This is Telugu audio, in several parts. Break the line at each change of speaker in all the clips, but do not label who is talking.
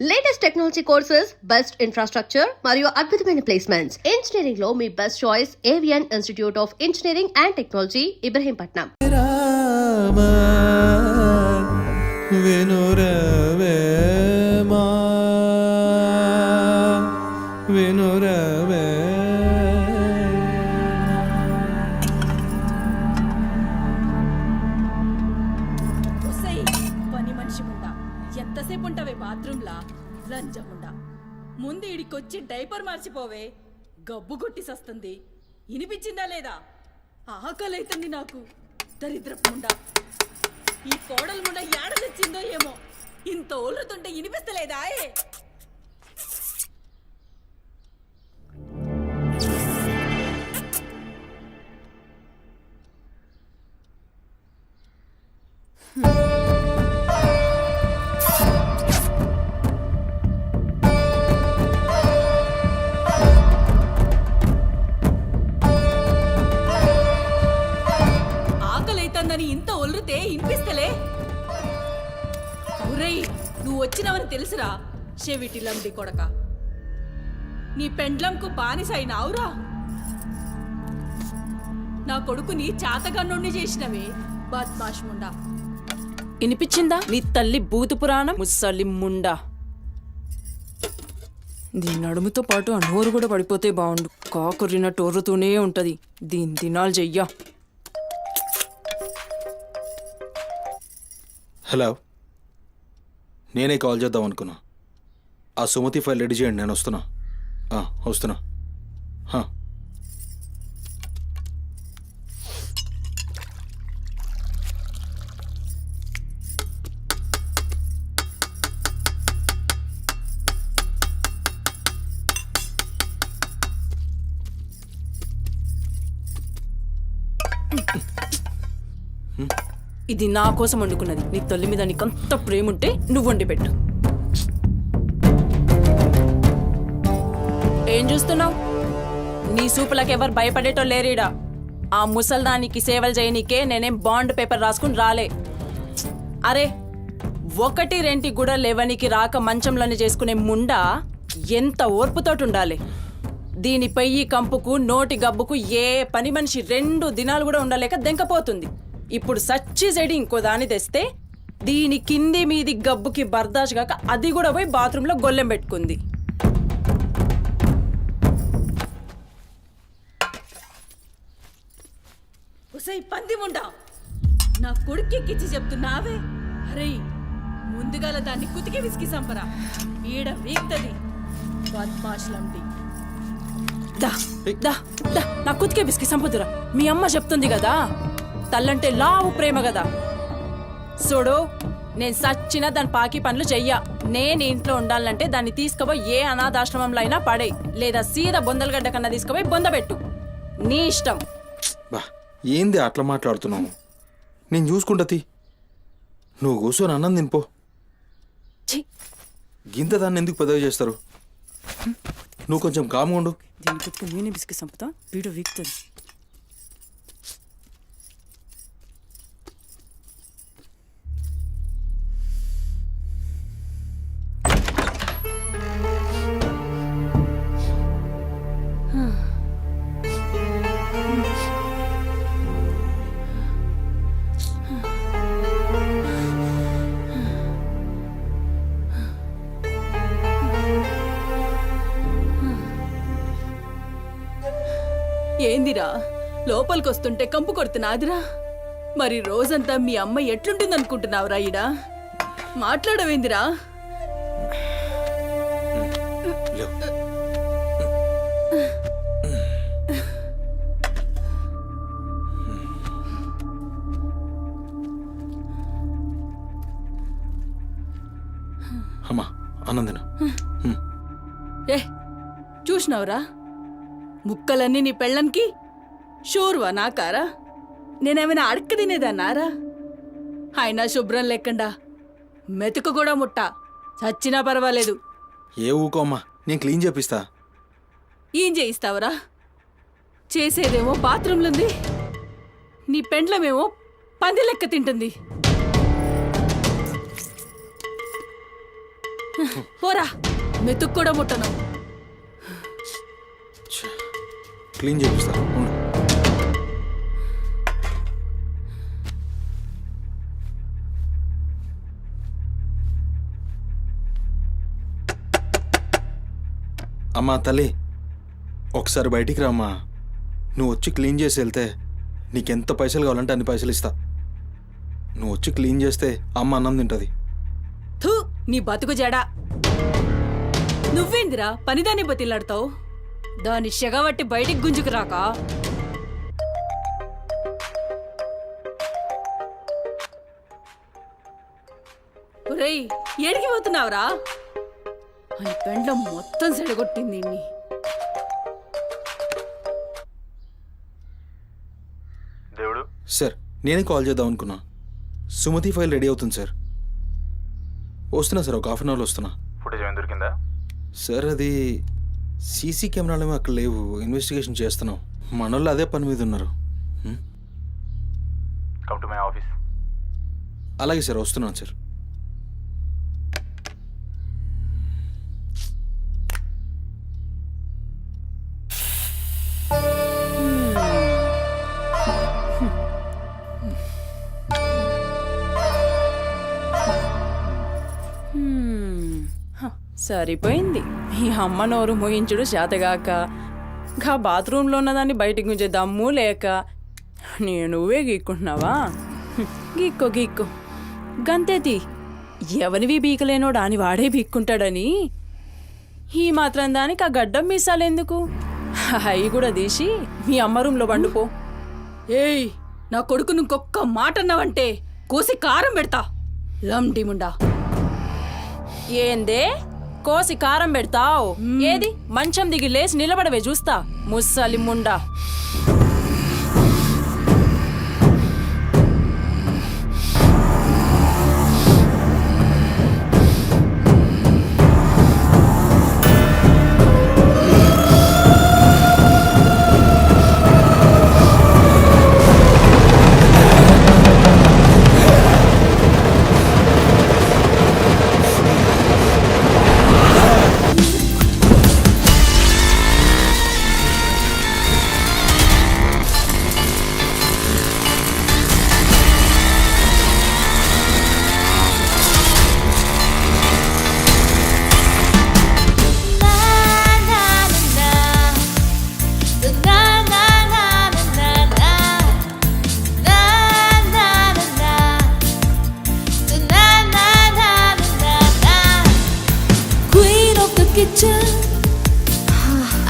Latest technology courses, best infrastructure మరియు అద్భుతమైన ప్లేస్మెంట్స్. ఇంజనీరింగ్ లో మీ best choice Avian Institute of Engineering and Technology, Ibrahimpatnam.
ఎంతసేపు ఉంటావే బాత్రూంలా? లంజముండా, ముందు ఇడికొచ్చి డైపర్ మార్చిపోవే. గబ్బు కొట్టి సస్తుంది. వినిపించిందా లేదా? ఆకలైతుంది నాకు. దరిద్రపుండా, ఈ కోడలు ముండా ఏడ తెచ్చిందో ఏమో. ఇంత ఓలుతుంటే వినిపిస్తలేదా? ఇంత ఒల్లుతే ఇనిపిస్తలే. ఒరేయ్, నువ్వు వచ్చినవని తెలుసురా చెవిటిలండి కొడక. నీ పెండ్లంకు బానిసైనావురా. నా కొడుకుని చాతగన్నుండి చేసినవే బద్మాష్ ముండా.
ఇనిపించిందా నీ తల్లి బూతు పురాణం? ముసలి ముండా, దీని నడుముతో పాటు ఆ నోరు కూడా పడిపోతే బాగుండు. కాకురినట్టు ఒర్రుతూనే ఉంటది. దీని దినాలు చెయ్యా.
హలో, నేనే కాల్ చేద్దాం అనుకున్నా. ఆ సుమతి ఫైల్ రెడీ చేయండి, నేను వస్తున్నా. వస్తున్నా.
ఇది నా కోసం వండుకున్నది. నీ తల్లి మీద నీకంత ప్రేమ ఉంటే నువ్వు వండి పెట్టు. ఏం చూస్తున్నావు? నీ సూపులకు ఎవరు భయపడేటో లేరీడా. ఆ ముసల్దానికి సేవలు చేయనీకే నేనేం బాండ్ పేపర్ రాసుకుని రాలే. అరే, 1-2 కూడా లేవనికి రాక మంచంలోనే చేసుకునే ముండా ఎంత ఓర్పుతోటి ఉండాలి. దీని పెయ్యి కంపుకు నోటి గబ్బుకు ఏ పని మనిషి 2 దినాలు కూడా ఉండలేక దెంకపోతుంది. ఇప్పుడు సచ్చి చెడి ఇంకో దాన్ని తెస్తే దీని కింది మీది గబ్బుకి బర్దాష్ గాక అది కూడా పోయి బాత్రూంలో గొల్లెం పెట్టుకుంది.
ఉసై పంది ముండా, నా కొడుకెక్కిచ్చి చెప్తున్నావే. అరే, ముందుగాల దాన్ని కుతికి విసికి సంపరా. ఈడ వీక్తది బద్మాష్లండి.
దా దా దా, నా కుతికే విసికి సంపుదురా. మీ అమ్మ చెప్తుంది కదా, తల్లంటే లావు ప్రేమ కదా. చూడు, నేను సచ్చిన దాని పాకి పనులు చెయ్యా. నేను ఇంట్లో ఉండాలంటే దాన్ని తీసుకుపోయి ఏ అనాథాశ్రమంలో అయినా పడే, లేదా సీదా బొందలగడ్డ కన్నా తీసుకుపోయి బొందబెట్టు. నీ ఇష్టం.
బా, ఏంది అట్లా మాట్లాడుతున్నావు? నేను చూసుకుంటా. నువ్వు కూర్చొని అన్నం తినిపో. గింత దాన్ని ఎందుకు పెద్దగా చేస్తారు? నువ్వు కొంచెం కామ్గా ఉండు.
దీని కుతికి నేనే విసికి సంపుతా, వీడు వీక్తుంది.
ఏందిరా, లోపలికొస్తుంటే కంపు కొడుతున్నాదిరా? మరి రోజంతా మీ అమ్మ ఎట్లుంటుందనుకుంటున్నావురా? ఈడ మాట్లాడవేందిరా?
అమ్మా, అన్నందిన.
చూసినావురా, ముక్కలన్నీ నీ పెళ్ళన్కి షూర్వా నాకారా? నేనేమైనా అడక్క తినేదన్నారా? అయినా శుభ్రం లేకుండా మెతుకు కూడా ముట్ట. చచ్చినా పర్వాలేదు.
ఏ ఊకోమ్మా, నేను క్లీన్ చేపిస్తా.
ఏం చేయిస్తావురా? చేసేదేమో బాత్రూంలుంది, నీ పెండ్లమేమో పంది లెక్క తింటుంది. పోరా మెతుకు కూడా ముట్టను.
క్లీన్ చేపిస్తా ఉండు. అమ్మా తల్లి, ఒకసారి బయటికి రామ్మా. నువ్వు వచ్చి క్లీన్ చేసి వెళ్తే నీకెంత పైసలు కావాలంటే అన్ని పైసలు ఇస్తా. నువ్వు వచ్చి క్లీన్ చేస్తే అమ్మ అన్నం తింటుంది.
థూ నీ బతుకు జడా. నువ్వేందిరా పనిదాన్ని బతిలాడతావు? దాని షెగబట్టి బయటికి గుంజుకు రాక. ఒరేయ్ ఏడికి పోతున్నావురా? అని పెండ్లం మొత్తం సెడగొట్టింది ఇన్ని.
సార్ నేనే కాల్ చేద్దాం అనుకున్నా. సుమతి ఫైల్ రెడీ అవుతుంది సార్. వస్తున్నా సార్, ఒక హాఫ్ అన్ అవర్లో వస్తున్నా.
ఫుటేజ్ ఏమైనా దొరికిందా?
సార్ అది సీసీ కెమెరాలు ఏమో అక్కడ లేవు, ఇన్వెస్టిగేషన్ చేస్తున్నాం. మనోళ్ళు అదే పని మీద ఉన్నారు.
Come to my office.
అలాగే సార్, వస్తున్నాను సార్.
సరిపోయింది. ఈ అమ్మ నోరు మోయించుడు చేతగాక, గా బాత్రూంలో ఉన్నదాన్ని బయటికి గుంజే దమ్ము లేక నువ్వే గీక్కుంటున్నావా? గీక్కో గీక్కో గంతేతి. ఎవరివి బీకలేనోడా అని వాడే బీక్కుంటాడని ఈ మాత్రం దానికి ఆ గడ్డం మీసాలెందుకు? అవి కూడా తీసి మీ అమ్మ రూంలో వండుకో.
ఏయ్ నా కొడుకు ఇంకొక్క మాట అన్నావంటే కోసి కారం పెడతా. లండిముండా.
ఏందే కోసి కారం పెడతావు? ఏది మంచం దిగి లేచి నిలబడవే చూస్తా, ముస్సలి Munda.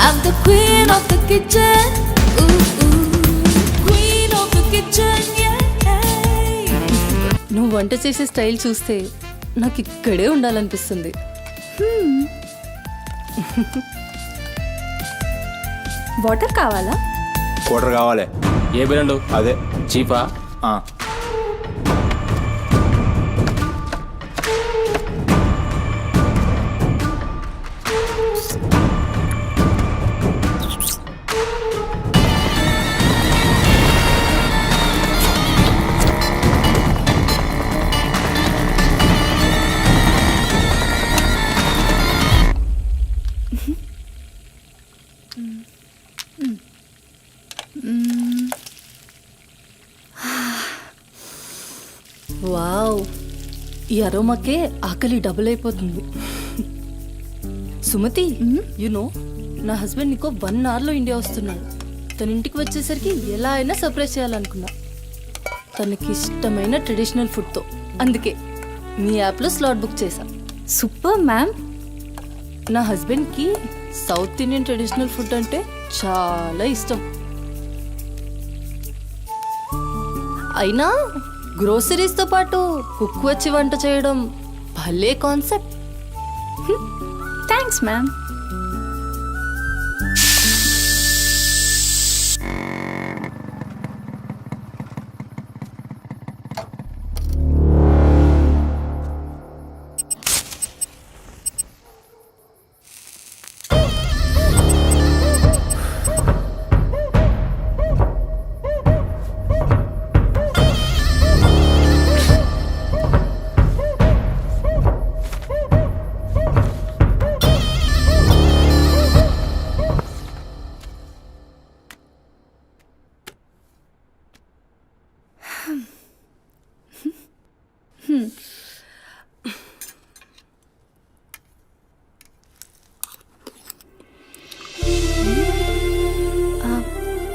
I'm the queen of the kitchen. Ooh, ooh. Queen of the kitchen, yeah.
నువ్వు వంట చేసే స్టైల్ చూస్తే నాకు ఇక్కడే ఉండాలనిపిస్తుంది. వాటర్ కావాలా?
క్వార్టర్ కావాలి. ఏ బిల్లు? అదే చీపా.
వావ్, ఈ అరోమాకే ఆకలి డబుల్ అయిపోతుంది. సుమతి, నో నా హస్బెండ్ నీకో 1 అవర్లో ఇండియా వస్తున్నాడు. తన ఇంటికి వచ్చేసరికి ఎలా అయినా సర్ప్రైజ్ చేయాలనుకున్నా, తనకి ఇష్టమైన ట్రెడిషనల్ ఫుడ్తో. అందుకే మీ యాప్లో స్లాట్ బుక్ చేశా.
Super ma'am.
నా హస్బెండ్కి సౌత్ ఇండియన్ ట్రెడిషనల్ ఫుడ్ అంటే చాలా ఇష్టం. అయినా గ్రోసరీస్తో పాటు కుక్ వచ్చి వంట చేయడం భలే కాన్సెప్ట్.
Thanks ma'am.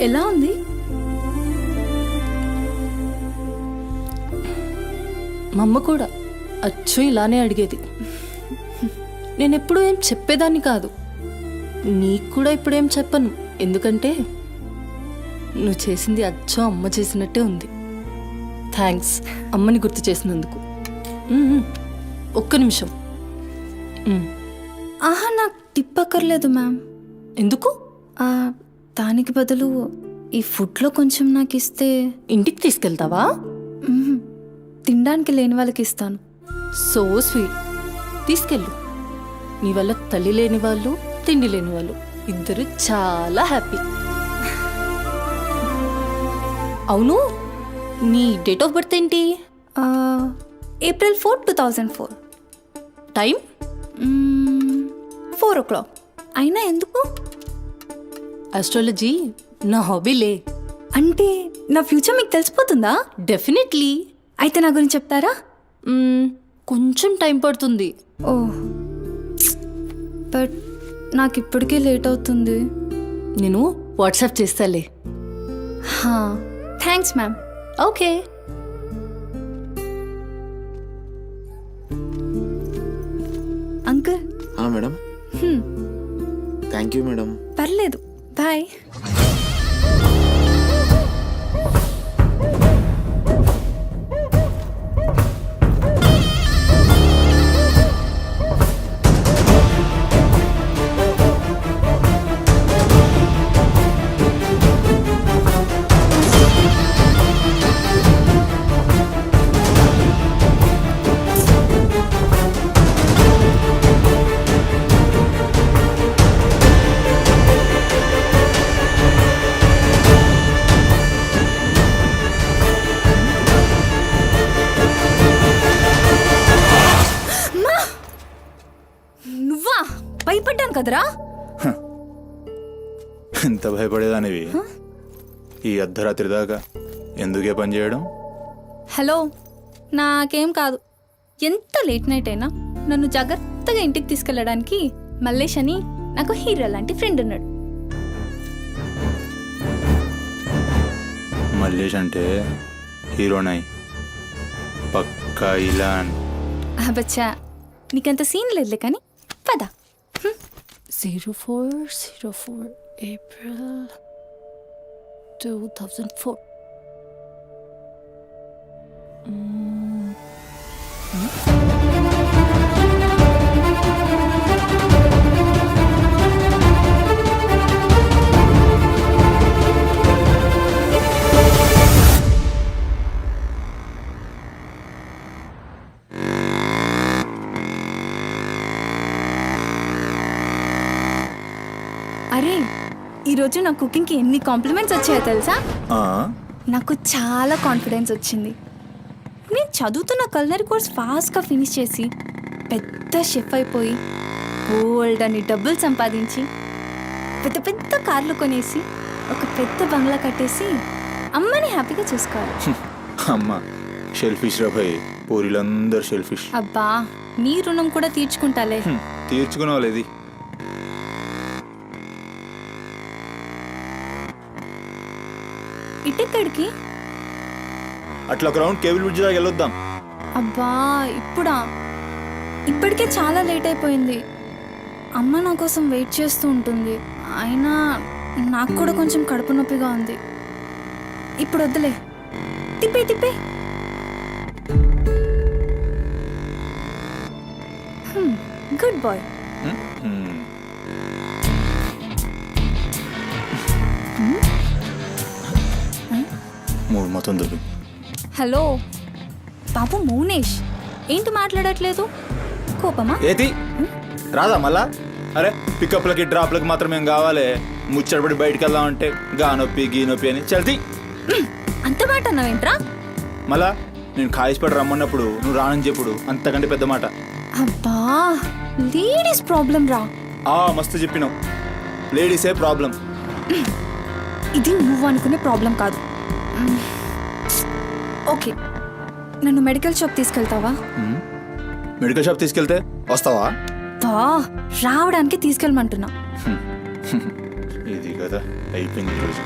ఎలా ఉంది? మా అమ్మ కూడా అచ్చు ఇలానే అడిగేది. నేను ఎప్పుడూ ఏం చెప్పేదాన్ని కాదు. నీకు కూడా ఇప్పుడేం చెప్పను, ఎందుకంటే నువ్వు చేసింది అచ్చం అమ్మ చేసినట్టే ఉంది. థ్యాంక్స్ అమ్మని గుర్తు చేసినందుకు. ఒక్క నిమిషం.
ఆహా, నాకు టిప్ అక్కర్లేదు మ్యామ్.
ఎందుకు?
దానికి బదులు ఈ ఫుడ్లో కొంచెం నాకు ఇస్తే.
ఇంటికి తీసుకెళ్తావా?
మ్మ్. తినడానికి లేని వాళ్ళకి ఇస్తాను.
So sweet. తీసుకెళ్ళు. నీ వల్ల తల్లి లేని వాళ్ళు, తిండి లేని వాళ్ళు ఇద్దరు చాలా హ్యాపీ. అవును, నీ డేట్ ఆఫ్ బర్త్ ఏంటి?
April 4, 2004.
టైం?
4 o'clock. అయినా ఎందుకు?
ఆస్ట్రాలజీ నా హాబీలే.
అంటే నా ఫ్యూచర్ మీకు తెలిసిపోతుందా?
డెఫినెట్లీ.
అయితే నా గురించి చెప్తారా?
కొంచెం టైం పడుతుంది.
ఓ, బట్ నాకు ఇప్పటికే లేట్ అవుతుంది.
నేను వాట్సాప్ చేస్తాలే.
Thanks ma'am.
Okay.
Uncle.
Madam. Thank you madam.
పర్లేదు, బాయ్. నువ్వా? భయపడ్డాను కదరా.
ఎంత భయపడేదానివి ఈ అర్ధరాత్రి దాకా ఎందుకే పని చేయడం?
హలో, నాకేం కాదు. ఎంత లేట్ నైట్ అయినా నన్ను జాగ్రత్తగా ఇంటికి తీసుకెళ్ళడానికి మల్లేష్ అని నాకు హీరో లాంటి ఫ్రెండ్ ఉన్నాడు.
మల్లేష్ అంటే హీరోనై పక్కా ఇలాన్.
బచ్చా, నీకంత సీన్ లేదులే కానీ పద.
0404 April 2004.
అరే, ఈరోజు నా కుకింగ్కి ఎన్ని కాంప్లిమెంట్స్ వచ్చాయో తెలుసా? నాకు చాలా కాన్ఫిడెన్స్ వచ్చింది. నేను చదువుతున్న కల్నరీ కోర్స్ ఫాస్ట్గా ఫినిష్ చేసి పెద్ద షెఫ్ అయిపోయి ఓల్డ్ అని డబ్బులు సంపాదించి పెద్ద పెద్ద కార్లు కొనేసి ఒక పెద్ద బంగ్లా కట్టేసి అమ్మని హ్యాపీగా చూసుకోవాలి.
అమ్మ షెల్ఫిష్ రా భయ్, పూరిలందరూ షెల్ఫిష్.
అబ్బా, నీ రుణం కూడా తీర్చుకుంటాలే.
తీర్చుకునేవాళ్ళేది.
ఇటెక్కడికి?
అట్లా ఒక రౌండ్ కేబుల్ బ్రిడ్జ్ దాకా వెళ్ళొద్దాం.
అబ్బా, ఇప్పుడా? ఇప్పటికే చాలా లేట్ అయిపోయింది. అమ్మ నా కోసం వెయిట్ చేస్తూ ఉంటుంది. అయినా నాకు కూడా కొంచెం కడుపు నొప్పిగా ఉంది. ఇప్పుడు వద్దులే, తిప్పే తిప్పే. Good boy.
మూడు మొత్తం దొరికి.
హలో బాబు మౌనేష్, ఏంటి మాట్లాడట్లేదు? కోపమా?
ఏది రాదా మళ్ళా? అరే పికప్లకి డ్రాప్లకి మాత్రం ఏం కావాలి, ముచ్చటపడి బయటికి వెళ్దామంటే గా నొప్పి గీ నొప్పి అని చల్తి.
అంత మాట అన్నావేంట్రా?
మళ్ళా నేను కాయిస్పడి రమ్మన్నప్పుడు నువ్వు రానని చెప్పుడు అంతకంటే పెద్ద మాట.
అబ్బా, లేడీస్ ప్రాబ్లం రా.
మస్తు చెప్పినావు, లేడీసే ప్రాబ్లం.
ఇది నువ్వు అనుకునే ప్రాబ్లం కాదు. ఓకే, నన్ను మెడికల్ షాప్ తీసుకెళ్తావా?
మెడికల్ షాప్ తీసుకెళ్తే వస్తావా?
రావడానికి తీసుకెళ్ళమంటున్నా.
ఇది కదా అయిపోయింది ఈరోజు.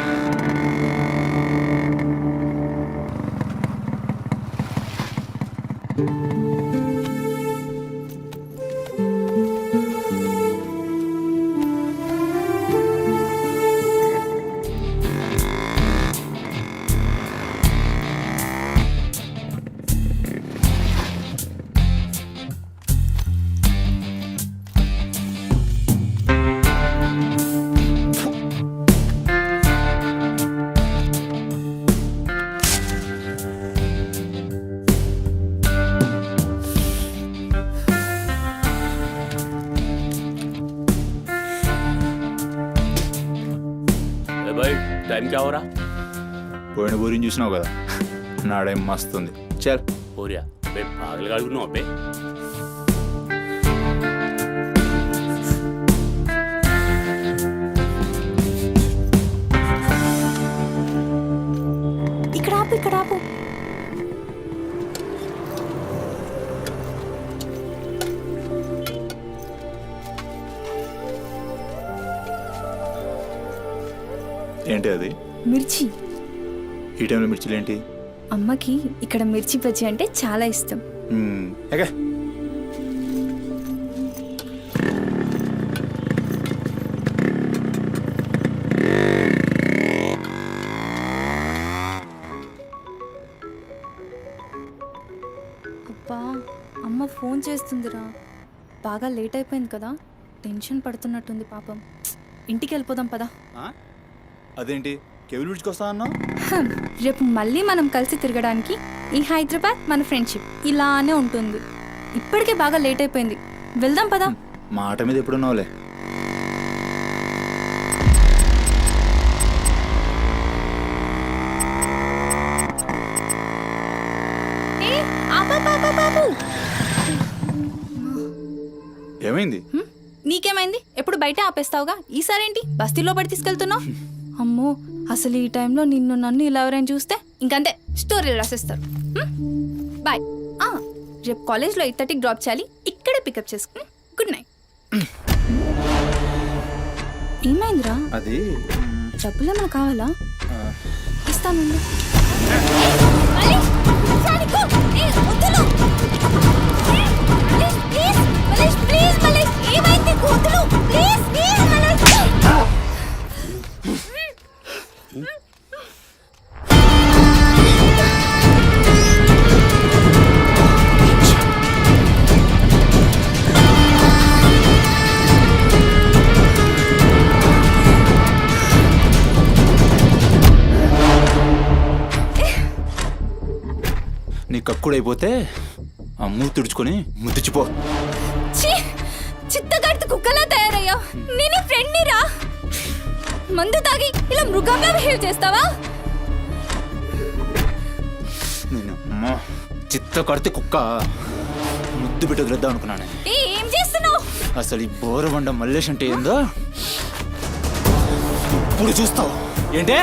भाई टाइम क्या हो रहा
పోయిన బోరిని చూసినావు కదా నాడేం మస్తుంది. చల్
हो रहा बे पागल गाड़ी नो बे
ఇక్కడ ఆపు, ఇక్కడ ఆపు.
ఏంటి అది?
మిర్చి.
ఈ టైంలో మిర్చిలు ఏంటి?
అమ్మకి ఇక్కడ మిర్చి బజ్జీ అంటే చాలా ఇష్టం.
ఎగా
అబ్బా, అమ్మ ఫోన్ చేస్తుందిరా. బాగా లేట్ అయిపోయింది కదా, టెన్షన్ పడుతున్నట్టుంది పాపం. ఇంటికి వెళ్ళిపోదాం పదా.
అదేంటి కేబుల్ విడిచుకొస్తా అన్నా?
రేపు మళ్ళీ మనం కలిసి తిరగడానికి ఈ హైదరాబాద్ మన ఫ్రెండ్షిప్ ఇలానే ఉంటుంది. ఇప్పటికే బాగా లేట్ అయిపోయింది, వెళ్దాం పదా.
మాట మీద ఎప్పుడున్నావులే. ఏమైంది?
నీకేమైంది? ఎప్పుడు బయట ఆపేస్తావుగా, ఈసారేంటి బస్తీలో పడి తీసుకెళ్తున్నావు? అమ్మో, అసలు ఈ టైంలో నిన్ను నన్ను ఇలా ఎవరైనా చూస్తే ఇంకంతే, స్టోరీలు రాసేస్తారు. బాయ్. రేపు కాలేజ్లో 8:30కి డ్రాప్ చేయాలి, ఇక్కడే పికప్ చేసుకుని. Good night. ఏమైందిరా?
అది
డబ్బులు ఏమైనా కావాలా? ఇస్తాను.
నీ కక్కుడైపోతే ఆ మూతి తుడుచుకొని ముద్దుచిపో.
చిత్తగాడితో కుక్కలా తయారయ్యా. నేను ఫ్రెండ్ రా. మందు తాగి ఇలా మృగంగా బిహేవ్ చేస్తావా?
నేను అమ్మా చిత్త కడితే కుక్క ముద్దు పెట్టి వదిలేద్దాం అనుకున్నాను.
ఏం చేస్తున్నావు?
అసలు ఈ బోరబండ మల్లేష్ అంటే ఏందో ఇప్పుడు చూస్తావు. ఏంటే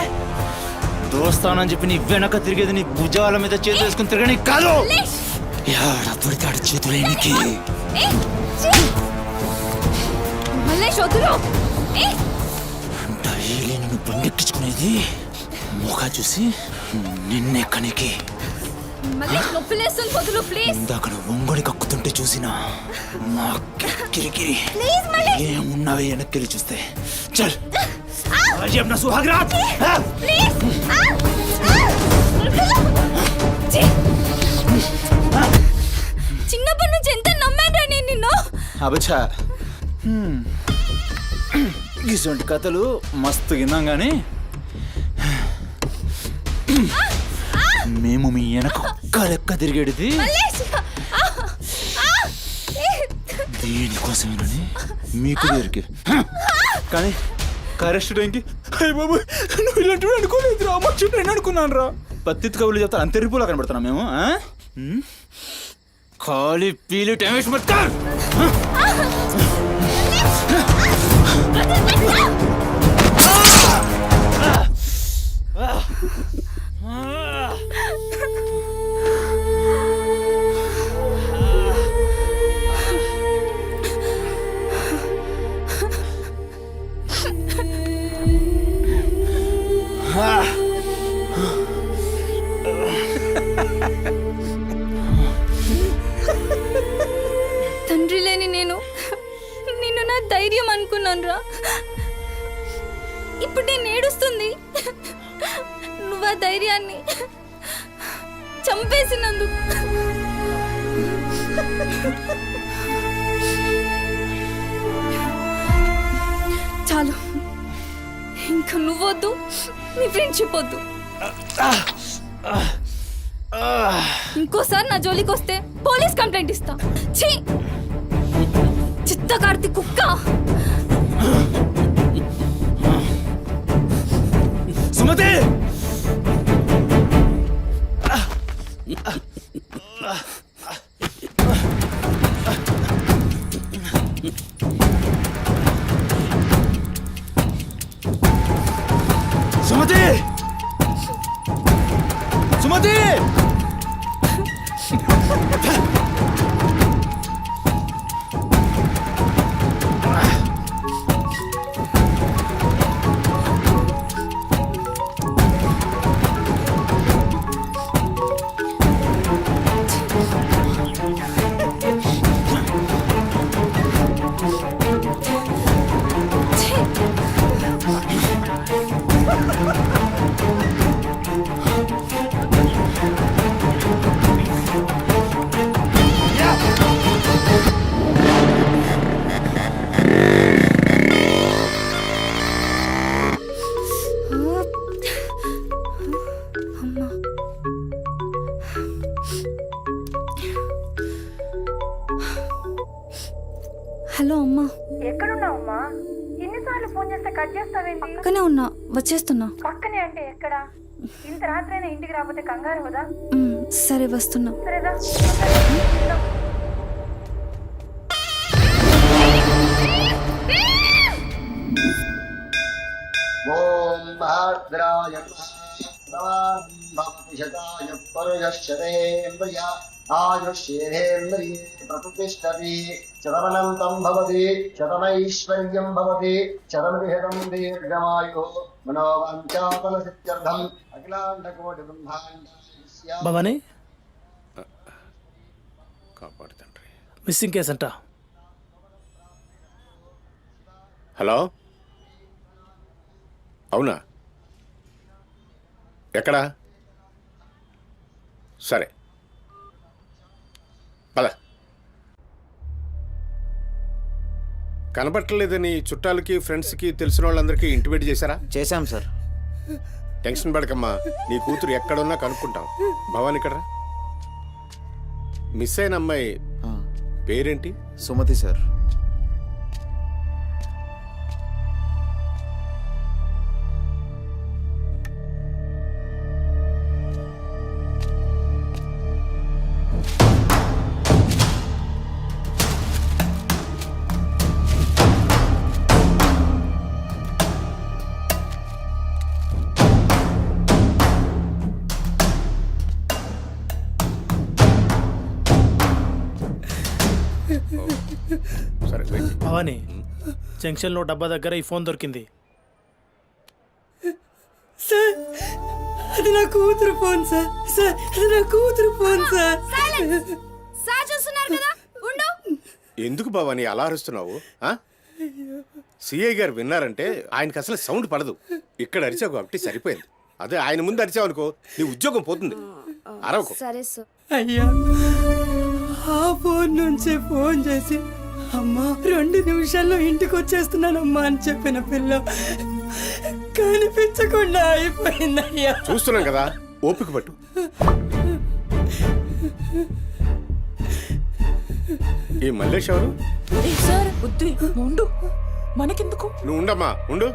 దోస్తానని చెప్పి నీ వెనక తిరిగేది నీ భుజాల మీద చేతులు వేసుకుని తిరగని కాదు. పడితాడు చేతులేనికి. డైలీ నన్ను బండెక్కించుకునేది ముఖా చూసి నిన్నెక్కనికి. ఇందాక ఒంగొని కక్కుతుంటే చూసిన మా కిరికిరి ఏమున్నావే వెనక్కి చూస్తే. చల్ अपना सुहाग रात.
చిన్నప్పటి నుంచి ఎంత నమ్మాను నేను నిన్ను.
అబచ్చా ఇటువంటి కథలు మస్తు విన్నాం కానీ మేము మీ వెనక ఒక్క లెక్క తిరిగేది దీనికోసమేనని మీకు దొరికి. కానీ కరెస్ట్ టైంకి అయ్య బాబు నువ్వు ఇలాంటి అనుకోలేదు రా, అమ్మ చుట్టూ నేను అనుకున్నాను రా. పత్తి కబుర్లు చెప్తాను అంతే రిపోలా కనబడుతున్నాం మేము. ఖాళీ పీలి టైం వేస్ట్ మత్ కర్.
ధైర్యం అనుకున్నాను రా. ఇప్పుడు నేను ఏడుస్తుంది. నువ్వు ఆ ధైర్యాన్ని చంపేసినందుకు. చాలు, ఇంకా నువ్వొద్దు, నీ ఫ్రెండ్షిప్ వద్దు. ఇంకోసారి నా జోలికి వస్తే పోలీస్ కంప్లైంట్ ఇస్తా. ఛీ, చిత్తకార్తి కుక్క.
సుమతి సుమతి సుమతి
హలో అమ్మా.
ఎక్కడున్నావమ్మా? ఎన్నిసార్లు ఫోన్ చేస్తే కట్ చేస్తావేంటి?
పక్కనే ఉన్నా, వచ్చేస్తున్నా.
పక్కనే అంటే ఎక్కడ? ఇంత రాత్రైనా ఇంటికి రాకపోతే కంగారు కదా.
సరే వస్తున్నా.
సరేదా?
ఓం భద్రాయ శతాయ పరుయశ్చరేంద్రియ ఆయుష్యేంద్రియే ప్రతిష్టతి శతమనంతం భవతి శతమైశ్వర్యం భవతి శతమిహితం దీర్ఘమాయు మనోవాంఛాఫల సిద్ధ్యర్థం అఖిలాండకోటి బ్రహ్మాండ
భవానీ,
కాపాడు తండ్రి.
మిస్సింగ్ కేసు అంట.
హలో, అవునా? ఎక్కడా? సరే, పద. కనపట్టలేదని చుట్టాలకి ఫ్రెండ్స్కి తెలిసిన వాళ్ళందరికీ ఇంటిమేట్ చేశారా?
చేశాం సార్.
టెన్షన్ పడకమ్మా, నీ కూతురు ఎక్కడున్నా కనుక్కుంటాం. భవాని ఇక్కడ మిస్ అయిన అమ్మాయి పేరేంటి?
సుమతి సార్.
సరే, వెయిట్.
భవానీ, జంక్షన్లో డబ్బా దగ్గర ఈ ఫోన్ దొరికింది.
సార్, అది నా కూతురు ఫోన్ సార్. సార్, అది నా కూతురు ఫోన్ సార్.
సార్ చూస్తున్నారు కదా, ఉండు.
ఎందుకు భవాని అలా అరుస్తున్నావు? సిఐ గారు విన్నారంటే ఆయనకి అసలు సౌండ్ పడదు. ఇక్కడ అరిచావు కాబట్టి సరిపోయింది. అదే ఆయన ముందు అరిచావు అనుకో, నీ ఉద్యోగం పోతుంది. అరవకు.
సరే సార్.
అయ్యా, ఆ ఫోన్ నుంచి ఫోన్ చేసి అమ్మా 2 నిమిషాల్లో ఇంటికి వచ్చేస్తున్నానమ్మా అని చెప్పిన పిల్ల కనిపించకుండా అయిపోయిందయ్యా.
చూస్తున్నాం కదా, ఓపిక పట్టు. ఈ మల్లేష్ ఎవరు?
సార్ బుద్ధి ఉండు, మనకెందుకు?
నువ్వు ఉండమ్మా, ఉండు.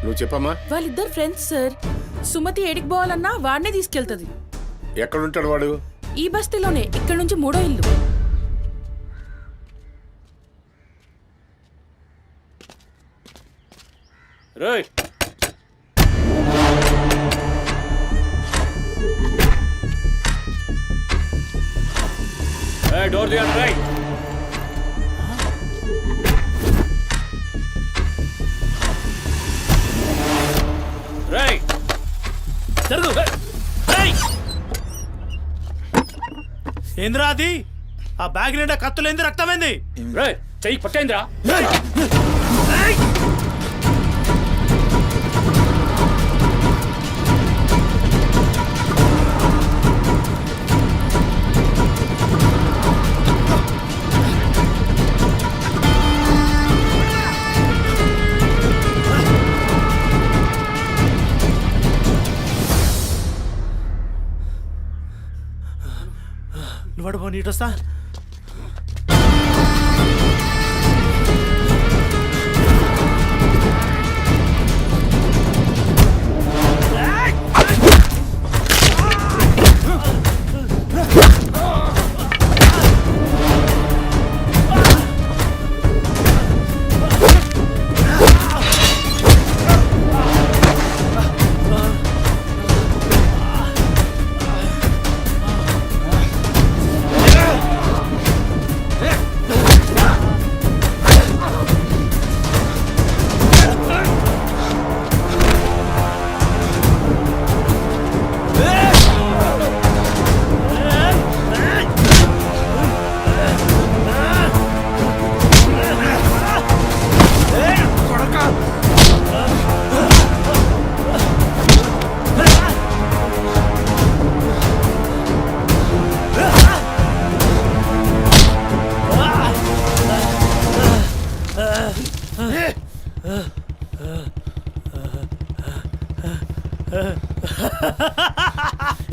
నువ్వు చెప్పమ్మా.
వాళ్ళిద్దరు ఫ్రెండ్స్ సార్. సుమతి ఏడికి పోవాలన్నా వాడినే తీసుకెళ్తుంది.
ఎక్కడుంటాడు వాడు?
ఈ బస్తీలోనే, ఇక్కడ నుంచి 3వ ఇల్లు.
రేయ్, డోర్ తీయండి. రైట్, రైట్,
జరుగు. ఏంద్రా అది? ఆ బ్యాగ్ నిండా కత్తులేంది, రక్తమైంది.
రైట్.
చెయ్యి పట్టేంద్రా. నువ్వు నీటొస్తా.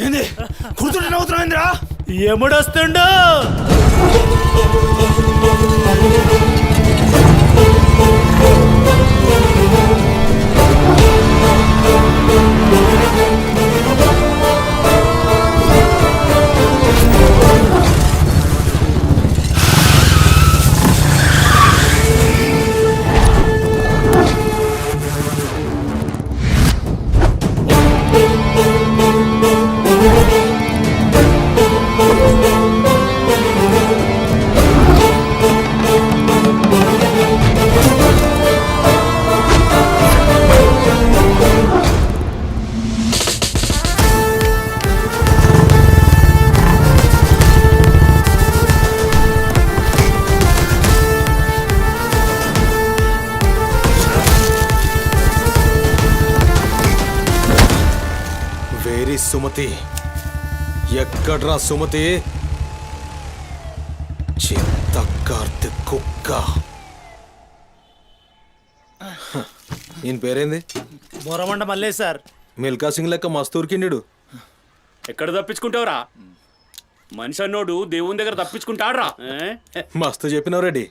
ఏంది కుడుతుంటే నవ్వుతున్నాయిందిరా?
ఎముడొస్తుండు.
వేరి సుమతి, ఎక్కడ్రా సుమతి? చిత్త కార్తీక్ కుక్క. ఈయన పేరేంది?
బొరమండ మల్లేష్ సార్.
మిల్కా సింగ్ లెక్క మస్తూర్కిండు.
ఎక్కడ తప్పించుకుంటావురా? మనిషి అన్నోడు దేవుని దగ్గర తప్పించుకుంటాడ్రా.
మస్తు చెప్పినావు రెడ్డి.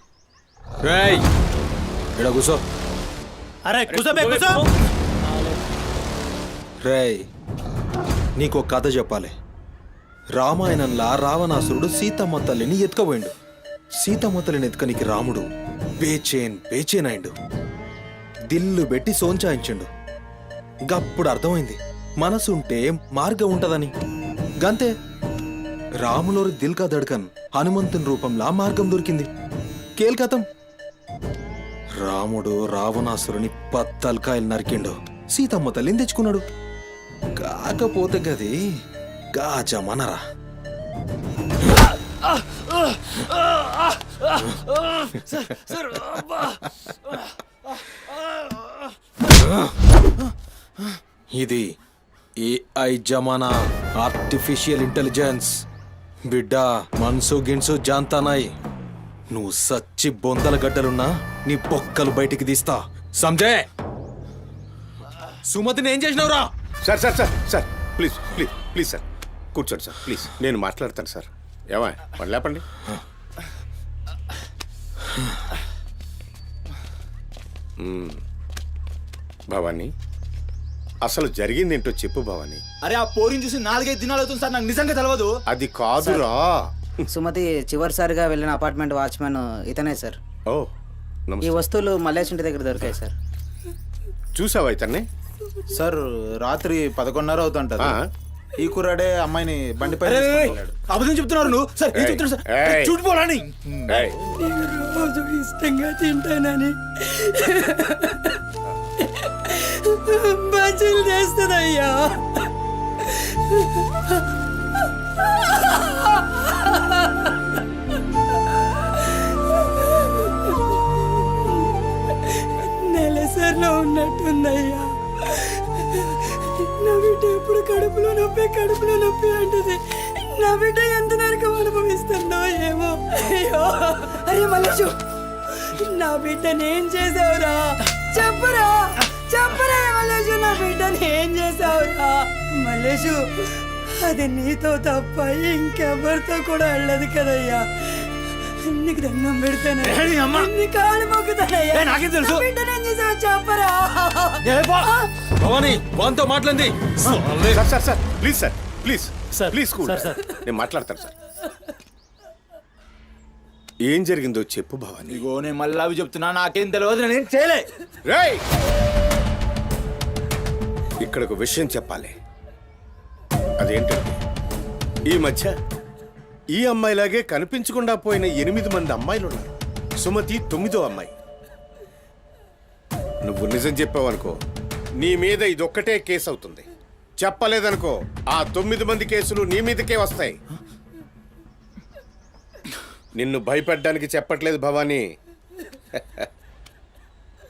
రేయ్ ఇడ కూసో.
అరే కూసోబే కూసో.
రేయ్ నీకో కథ చెప్పాలి. రామాయణంలా రావణాసురుడు సీతమ్మ తల్లిని ఎత్తుకపోయిండు. సీతమ్మ తల్లిని ఎత్తుకనికి రాముడు బేచేన్ అయిండు. దిల్లు పెట్టి సోంచాయించిండు. గప్పుడు అర్థమైంది మనసుంటే మార్గం ఉంటదని. గంతే, రాములోరి దిల్ కా దడ్కన్ హనుమంతుని రూపంలా మార్గం దొరికింది. కేల్కతం. రాముడు రావణాసురుని పత్తల్కాయలు నరికిండు. సీతమ్మ తల్లిని తెచ్చుకున్నాడు. కాకపోతే గది గాజమనరా. ఇది ఏఐ జమానా, ఆర్టిఫిషియల్ ఇంటెలిజెన్స్. బిడ్డ మనసు గిన్సు జాంతానాయ్. నువ్వు సచ్చి బొందల గడ్డలున్నా నీ బొక్కలు బయటికి తీస్తా. సంజే, సుమతిని ఏం చేసినావురా?
Sir sir sir sir please please please sir కూర్చోండి సార్ ప్లీజ్. నేను మాట్లాడతాను సార్. ఏమా వాళ్ళు లేపండి. భవానీ, అసలు జరిగింది ఏంటో చెప్పు భవానీ.
అరే ఆ పోరిని చూసి 4-5 దినాలు అవుతుంది సార్, నాకు నిజంగా తెలియదు.
అది కాదురా.
సుమతి చివరిసారిగా వెళ్ళిన అపార్ట్మెంట్ వాచ్మెన్ ఇతనే సార్.
ఓ
ఈ
నమస్తే.
వస్తువులు మల్లేష్ ఇంటి దగ్గర దొరికాయి సార్.
చూసావా ఇతన్ని?
సార్ రాత్రి 11:30 అవుతుంటది.
ఆ?
ఈ కుర్రాడే అమ్మాయిని బండిపై అబద్ధం చెప్తున్నారు నువ్వు. సార్ ఏం చెప్తున్నారు సార్?
ఏయ్.
చూడిపోవాలని
ఏయ్,
రోజు ఇష్టంగా తింటానని బజ్జీలు చేస్తుందయ్యా. కడుపులో ఉన్నట్టుందయ్యా. నా బిడ్డ ఎప్పుడు కడుపులో నొప్పి అంటది. నా బిడ్డ ఎంత నరకం అనుభవిస్తుందో ఏమో. అయ్యో అరే మల్లేషు, నా బిడ్డని ఏం చేసావురా? చెప్పరా మల్లేషు, నా బిడ్డని ఏం చేసావురా? మల్లేషు, అది నీతో తప్ప ఇంకెవరితో కూడా వెళ్ళదు కదయ్యా. నీకు దండం పెడతాను, నీ కాళ్ళు మొక్కుతానయ్యా.
నాకేం తెలుసు?
నా బిడ్డని ఏం చేసావు చెప్పరా?
భవానీ వాంతో మాట్లాడింది.
Sir please sir, please
sir,
please cool.
Sir.
నేను మాట్లాడతాను సార్. ఏం జరిగిందో చెప్పు భవానీ.
ఇగో నేను మళ్ళీ అవి చెప్తున్నా, నాకేం తెలియదు, నేను చేయలే.
రేయ్, ఇక్కడ ఒక విషయం చెప్పాలి. అదేంటంటే ఈ మధ్య ఈ అమ్మాయిలాగే కనిపించకుండా పోయిన 8 మంది అమ్మాయిలు ఉన్నారు. సుమతి 9వ అమ్మాయి. నువ్వు నిజం చెప్పావనుకో, నీ మీద ఇదొక్కటే కేసు అవుతుంది. చెప్పలేదనుకో, ఆ 9 మంది కేసులు నీ మీదకే వస్తాయి. నిన్ను భయపెట్టడానికి చెప్పట్లేదు భవానీ.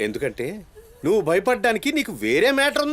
ఎందుకంటే నువ్వు భయపడ్డానికి నీకు వేరే మ్యాటర్ ఉంది.